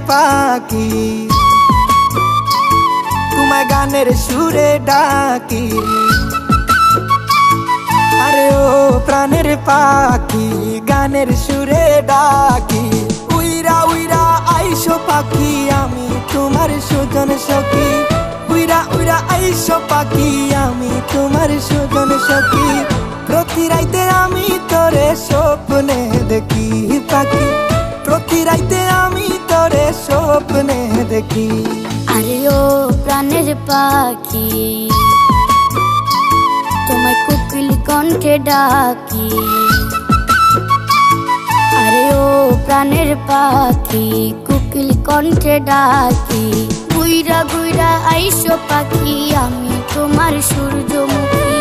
পাখি, তোমায় গানের সুরে ডাকি। আরে ও প্রাণের পাখি, গানের সুরে ডাকি। উইরা উইরা আইসো পাখি, আমি তোমার সুজন সখী। উইরা উইরা আইসো পাখি, আমি তোমার সুজন সখী। প্রতি রাইতে আমি তোরে স্বপ্নে দেখি পাখি, প্রতি রাইতে আমি তোরে স্বপ্নে দেখি। আরে ও প্রাণের পাখি, তোমায় কোকিল কণ্ঠে ডাকি। আরে ও প্রাণের পাখি, কোকিল কণ্ঠে ডাকি। ঘুইরা ঘুইরা আইসো পাখি, আমি তোমার সূর্যমুখী।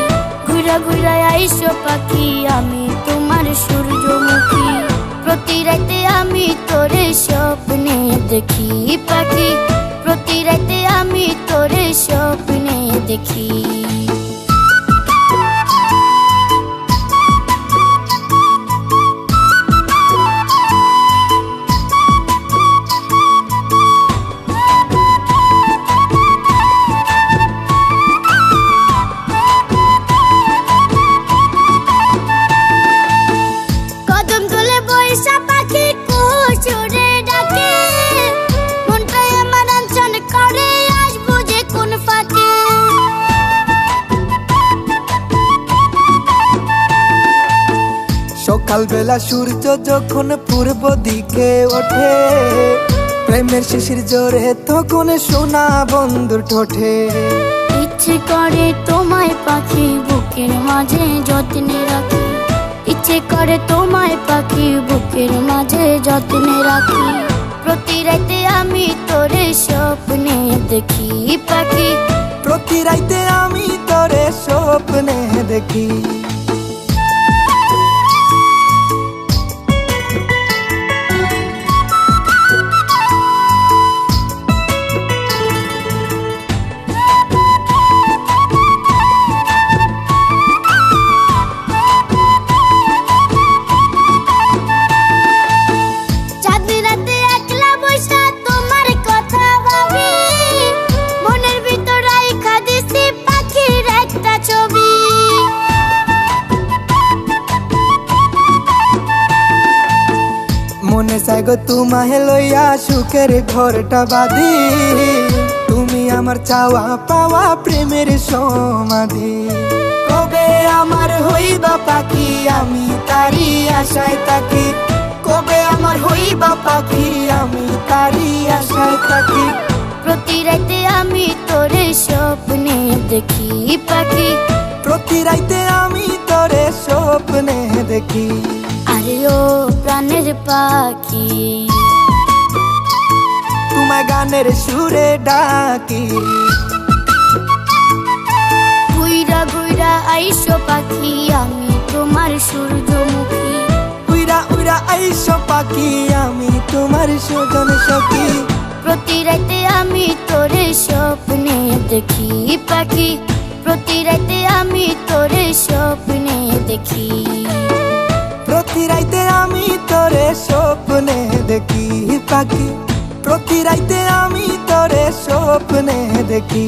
ঘুইরা ঘুইরা আইসো পাখি, আমি তোমার সূর্যমুখী। প্রতি রাতে আমি তোরে স্বপ্নে দেখি পাখি, প্রতি রাতে আমি তোরে স্বপ্নে দেখি। সকালবেলা সূর্য যখন পূর্ব দিকে ওঠে, প্রেমের শিশির জোরে তখন সোনা বন্ধুর ঠোঁটে। ইচ্ছে করে তোমায় পাখি বুকের মাঝে যত্নে রাখি, ইচ্ছে করে তোমায় পাখি বুকের মাঝে যত্নে রাখি। প্রতি রাতে আমি তোরে স্বপ্নে দেখি পাখি, প্রতি রাতে আমি তোরে স্বপ্নে দেখি। মনে চাই গো তোমায় লইয়া সুখের ঘরটা বাঁধি, তুমি আমার চাওয়া পাওয়া প্রেমের সমাধি। কবে আমার হইবা পাখি, আমি তারি আশায় থাকি। কবে আমার হইবা পাখি, আমি তারি আশায় থাকি। প্রতি রাতে আমি তোরে স্বপ্নে দেখি পাখি, প্রতি রাতে আমি তোরে স্বপ্নে দেখি। আরে ও প্রাণের পাখি, তোমায় গানের সুরে ডাকি। ঘুইরা ঘুইরা আইসো পাখি, আমি তোমার সূর্যমুখী। উইরা উইরা আইসো পাখি, আমি তোমার সুজন সখী। প্রতি রাতে আমি তোরে স্বপ্নে দেখি পাখি, প্রতি রাতে আমি তোরে স্বপ্নে দেখি। প্রতি রাইতে আমি তোরে স্বপ্নে দেখি পাখি, প্রতি রাইতে আমি তোরে স্বপ্নে দেখি।